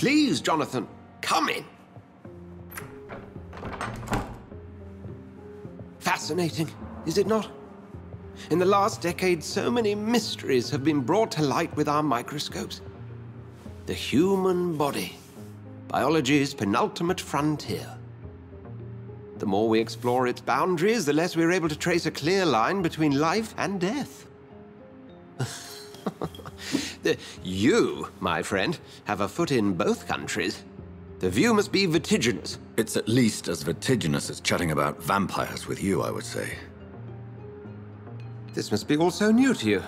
Please, Jonathan, come in. Fascinating, is it not? In the last decade, so many mysteries have been brought to light with our microscopes. The human body, biology's penultimate frontier. The more we explore its boundaries, the less we're able to trace a clear line between life and death. You, my friend, have a foot in both countries. The view must be vertiginous. It's at least as vertiginous as chatting about vampires with you, I would say. This must be all so new to you.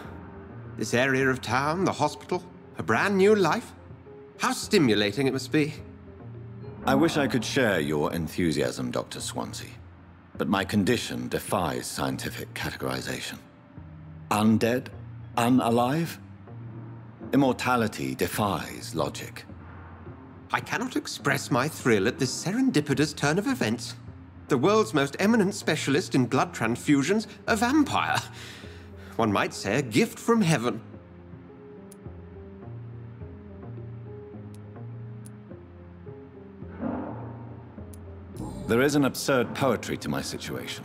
This area of town, the hospital, a brand new life. How stimulating it must be. I wish I could share your enthusiasm, Dr. Swansea, but my condition defies scientific categorization. Undead? Unalive? Immortality defies logic. I cannot express my thrill at this serendipitous turn of events. The world's most eminent specialist in blood transfusions, a vampire. One might say a gift from heaven. There is an absurd poetry to my situation.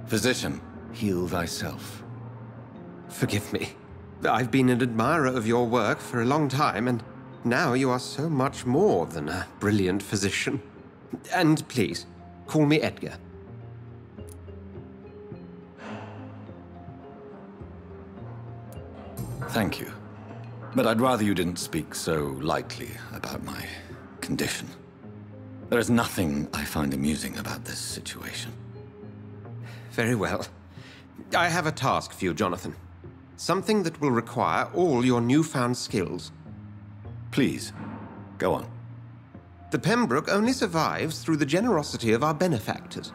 Physician, heal thyself. Forgive me. I've been an admirer of your work for a long time, and now you are so much more than a brilliant physician. And please, call me Edgar. Thank you. But I'd rather you didn't speak so lightly about my condition. There is nothing I find amusing about this situation. Very well. I have a task for you, Jonathan. Something that will require all your newfound skills. Please, go on. The Pembroke only survives through the generosity of our benefactors.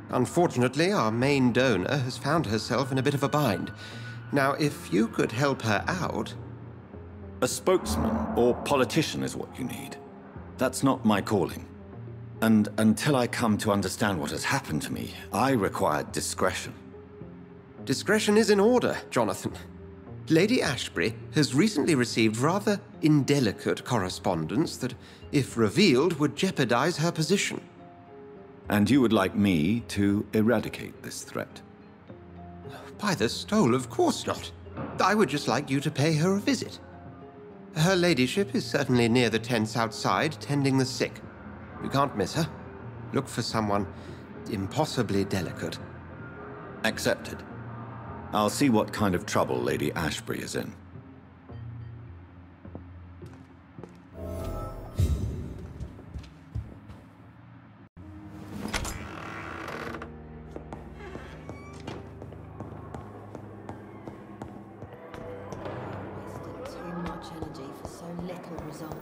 Unfortunately, our main donor has found herself in a bit of a bind. Now, if you could help her out... A spokesman or politician is what you need. That's not my calling. And until I come to understand what has happened to me, I require discretion. Discretion is in order, Jonathan. Lady Ashbury has recently received rather indelicate correspondence that, if revealed, would jeopardize her position. And you would like me to eradicate this threat? By the stole, of course not. I would just like you to pay her a visit. Her ladyship is certainly near the tents outside, tending the sick. You can't miss her. Look for someone impossibly delicate. Accepted. I'll see what kind of trouble Lady Ashbury is in. Too much energy for so little result.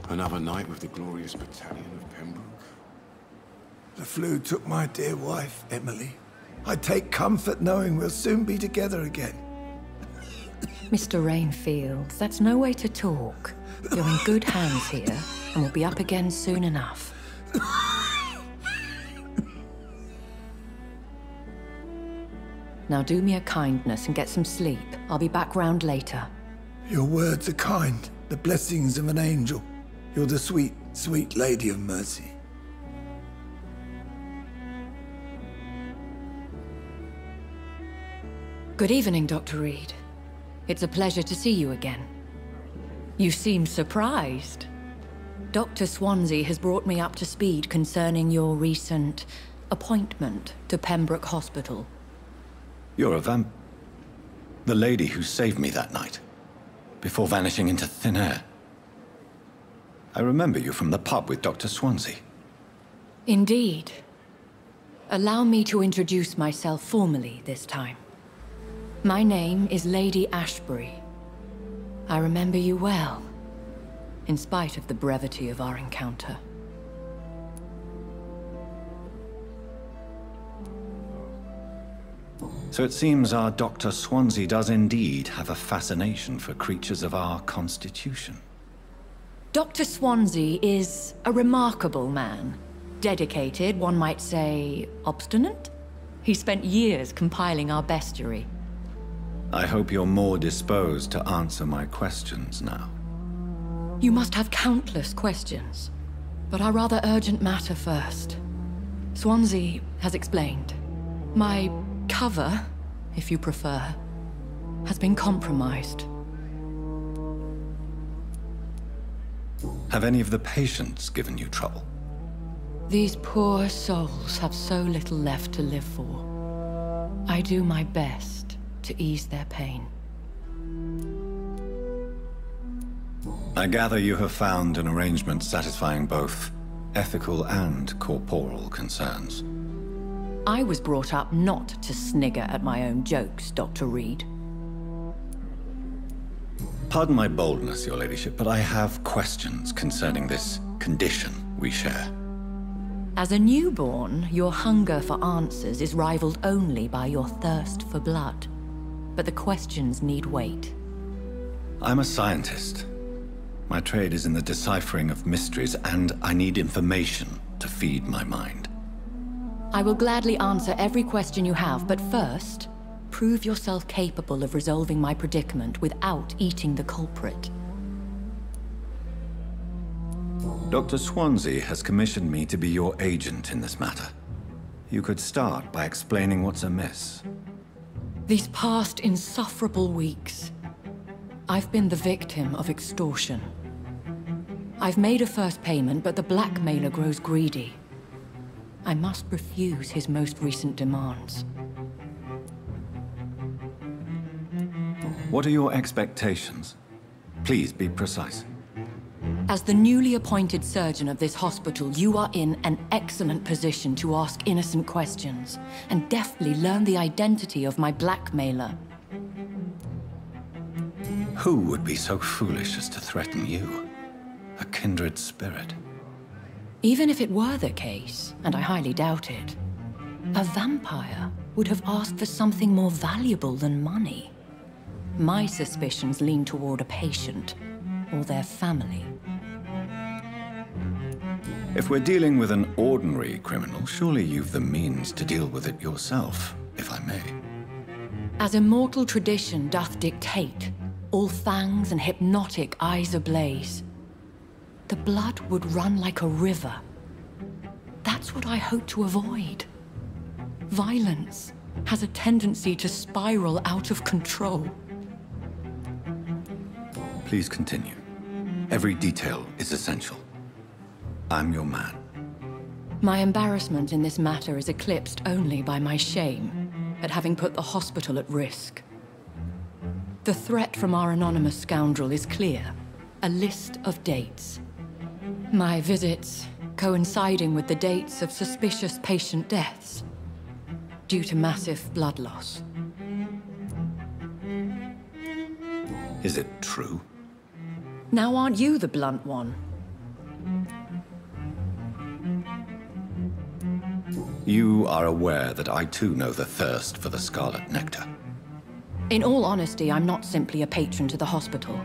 Another night with the glorious battalion of Pembroke. The flu took my dear wife, Emily. I take comfort knowing we'll soon be together again. Mr. Rainfield, that's no way to talk. You're in good hands here, and we'll be up again soon enough. Now do me a kindness and get some sleep. I'll be back round later. Your words are kind, the blessings of an angel. You're the sweet, sweet Lady of Mercy. Good evening, Dr. Reed. It's a pleasure to see you again. You seem surprised. Dr. Swansea has brought me up to speed concerning your recent appointment to Pembroke Hospital. You're a the lady who saved me that night, before vanishing into thin air. I remember you from the pub with Dr. Swansea. Indeed. Allow me to introduce myself formally this time. My name is Lady Ashbury. I remember you well, in spite of the brevity of our encounter. So it seems our Dr. Swansea does indeed have a fascination for creatures of our constitution. Dr. Swansea is a remarkable man. Dedicated, one might say, obstinate? He spent years compiling our bestiary. I hope you're more disposed to answer my questions now. You must have countless questions, but our rather urgent matter first. Swansea has explained. My cover, if you prefer, has been compromised. Have any of the patients given you trouble? These poor souls have so little left to live for. I do my best to ease their pain. I gather you have found an arrangement satisfying both ethical and corporal concerns. I was brought up not to snigger at my own jokes, Dr. Reed. Pardon my boldness, Your Ladyship, but I have questions concerning this condition we share. As a newborn, your hunger for answers is rivaled only by your thirst for blood. But the questions need wait. I'm a scientist. My trade is in the deciphering of mysteries, and I need information to feed my mind. I will gladly answer every question you have, but first, prove yourself capable of resolving my predicament without eating the culprit. Dr. Swansea has commissioned me to be your agent in this matter. You could start by explaining what's amiss. These past insufferable weeks, I've been the victim of extortion. I've made a first payment, but the blackmailer grows greedy. I must refuse his most recent demands. What are your expectations? Please be precise. As the newly appointed surgeon of this hospital, you are in an excellent position to ask innocent questions and deftly learn the identity of my blackmailer. Who would be so foolish as to threaten you? A kindred spirit. Even if it were the case, and I highly doubt it, a vampire would have asked for something more valuable than money. My suspicions lean toward a patient or their family. If we're dealing with an ordinary criminal, surely you've the means to deal with it yourself, if I may. As immortal tradition doth dictate, all fangs and hypnotic eyes ablaze, the blood would run like a river. That's what I hope to avoid. Violence has a tendency to spiral out of control. Please continue. Every detail is essential. I'm your man. My embarrassment in this matter is eclipsed only by my shame at having put the hospital at risk. The threat from our anonymous scoundrel is clear. A list of dates. My visits coinciding with the dates of suspicious patient deaths due to massive blood loss. Is it true? Now aren't you the blunt one? You are aware that I too know the thirst for the scarlet nectar. In all honesty, I'm not simply a patron to the hospital.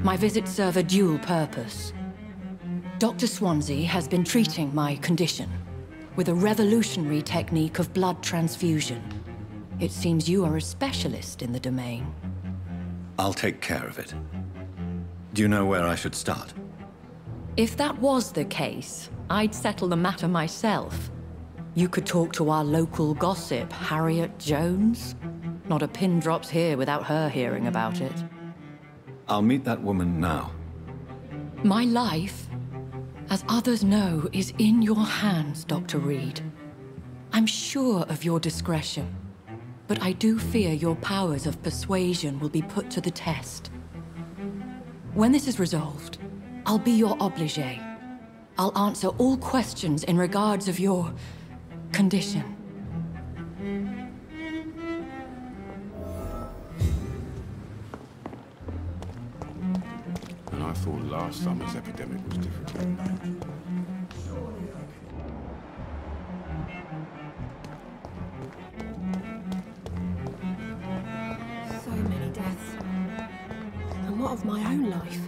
My visits serve a dual purpose. Dr. Swansea has been treating my condition with a revolutionary technique of blood transfusion. It seems you are a specialist in the domain. I'll take care of it. Do you know where I should start? If that was the case, I'd settle the matter myself. You could talk to our local gossip, Harriet Jones. Not a pin drops here without her hearing about it. I'll meet that woman now. My life, as others know, is in your hands, Dr. Reed. I'm sure of your discretion, but I do fear your powers of persuasion will be put to the test. When this is resolved, I'll be your obligé. I'll answer all questions in regards of your condition. And I thought last summer's epidemic was different. So many deaths. And what of my own life?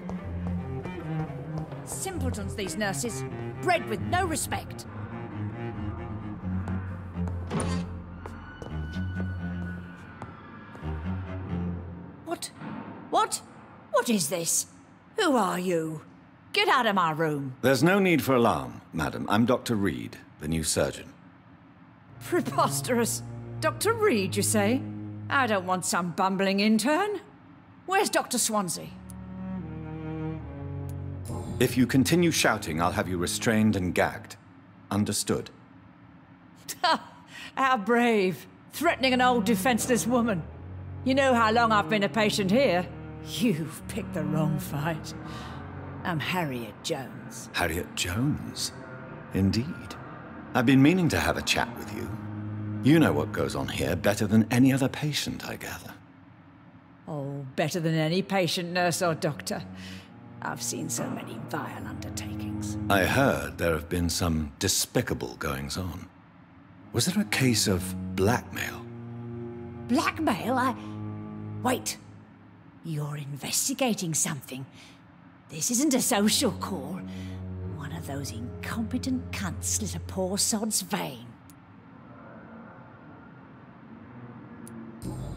Simpletons, these nurses. Bred with no respect. What? What? What is this? Who are you? Get out of my room. There's no need for alarm, madam. I'm Dr. Reed, the new surgeon. Preposterous. Dr. Reed, you say? I don't want some bumbling intern. Where's Dr. Swansea? If you continue shouting, I'll have you restrained and gagged. Understood? How brave. Threatening an old defenseless woman. You know how long I've been a patient here? You've picked the wrong fight. I'm Harriet Jones. Harriet Jones? Indeed. I've been meaning to have a chat with you. You know what goes on here better than any other patient, I gather. Oh, better than any patient, nurse or doctor. I've seen so many vile undertakings. I heard there have been some despicable goings-on. Was there a case of blackmail? Blackmail? Wait. You're investigating something. This isn't a social call. One of those incompetent cunts slit a poor sod's vein.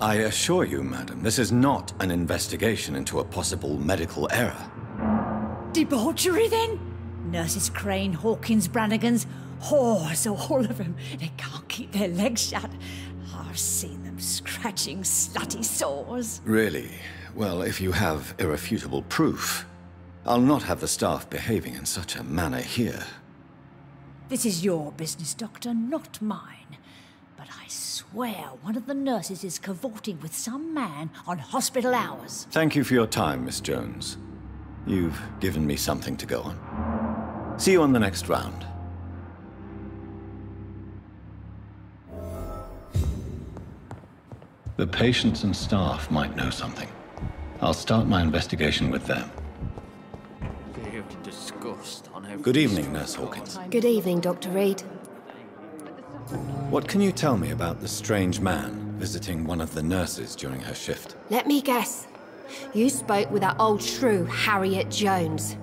I assure you, madam, this is not an investigation into a possible medical error. Debauchery, then? Nurses Crane, Hawkins, Brannigans, whores, all of them. They can't keep their legs shut. I've seen them scratching slutty sores. Really? Well, if you have irrefutable proof, I'll not have the staff behaving in such a manner here. This is your business, Doctor, not mine. But I swear one of the nurses is cavorting with some man on hospital hours. Thank you for your time, Miss Jones. You've given me something to go on. See you on the next round. The patients and staff might know something. I'll start my investigation with them. Good evening, Nurse Hawkins. Good evening, Dr. Reed. What can you tell me about the strange man visiting one of the nurses during her shift? Let me guess. You spoke with that old shrew, Harriet Jones.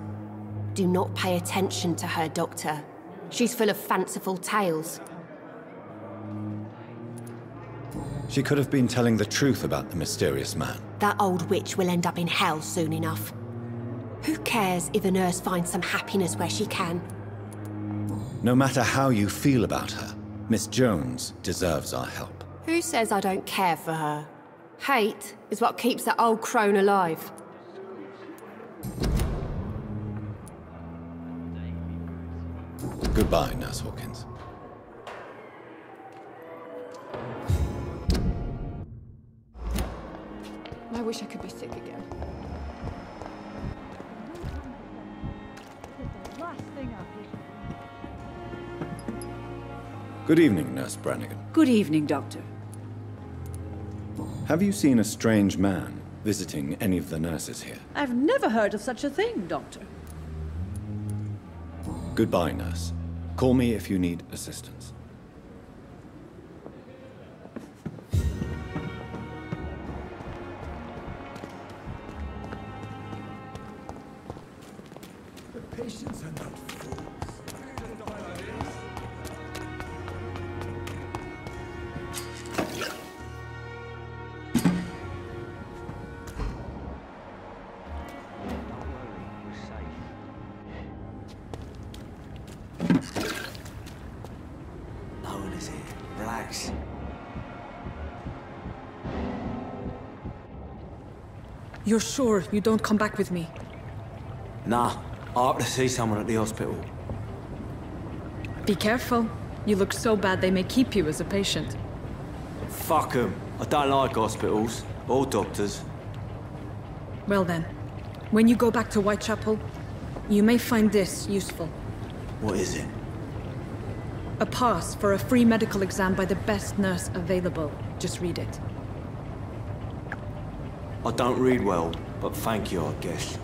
Do not pay attention to her, Doctor. She's full of fanciful tales. She could have been telling the truth about the mysterious man. That old witch will end up in hell soon enough. Who cares if a nurse finds some happiness where she can? No matter how you feel about her, Miss Jones deserves our help. Who says I don't care for her? Hate is what keeps that old crone alive. Goodbye, Nurse Hawkins. I wish I could be sick again. Good evening, Nurse Brannigan. Good evening, Doctor. Have you seen a strange man visiting any of the nurses here? I've never heard of such a thing, Doctor. Goodbye, nurse. Call me if you need assistance. The patients are not fools. No one is here. Relax. You're sure you don't come back with me? Nah, I have to see someone at the hospital. Be careful. You look so bad they may keep you as a patient. Fuck 'em. I don't like hospitals. Or doctors. Well then, when you go back to Whitechapel, you may find this useful. What is it? A pass for a free medical exam by the best nurse available. Just read it. I don't read well, but thank you, I guess.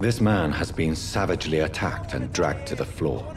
This man has been savagely attacked and dragged to the floor.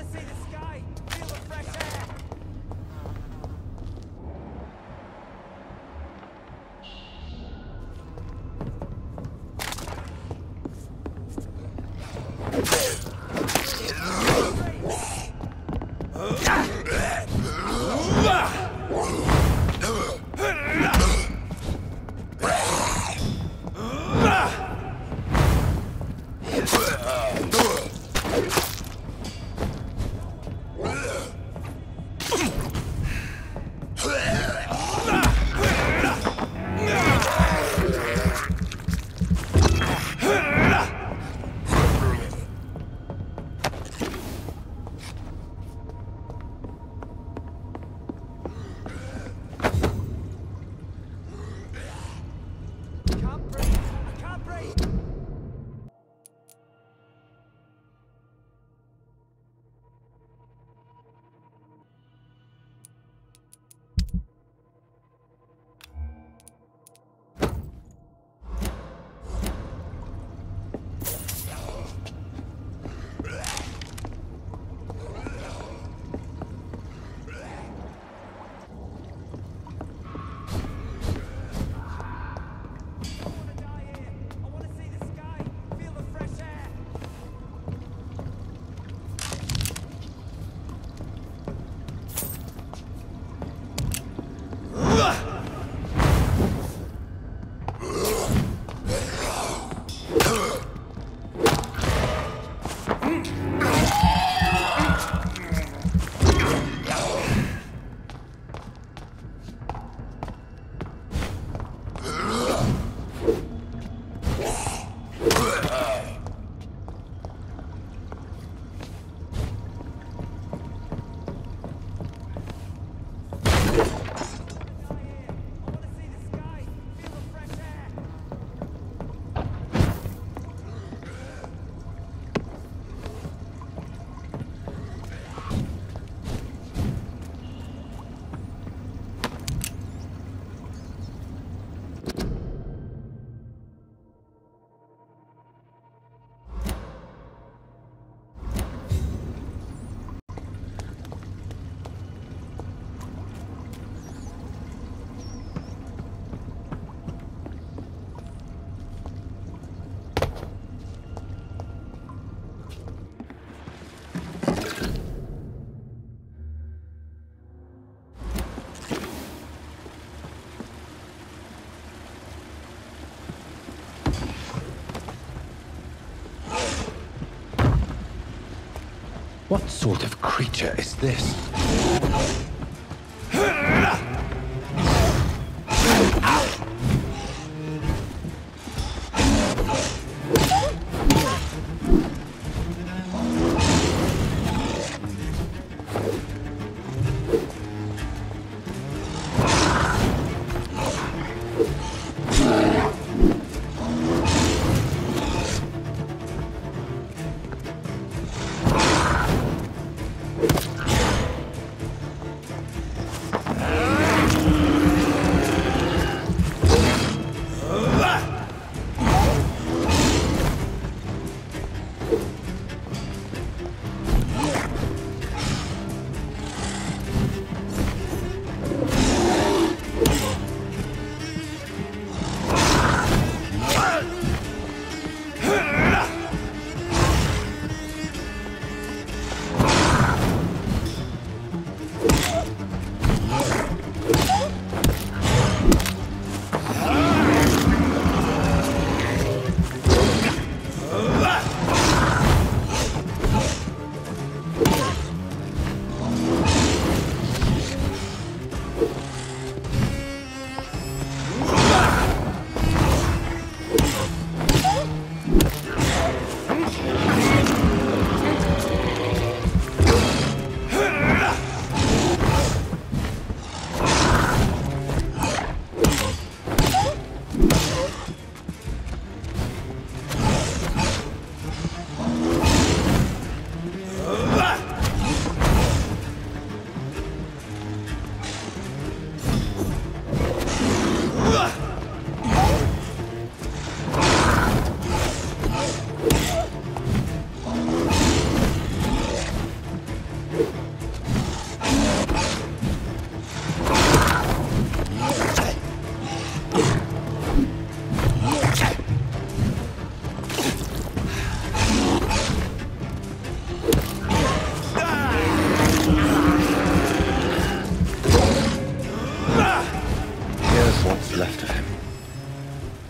What sort of creature is this?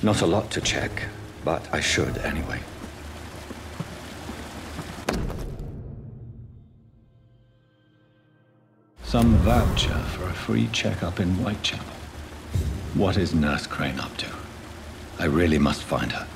Not a lot to check, but I should anyway. Some voucher for a free checkup in Whitechapel. What is Nurse Crane up to? I really must find her.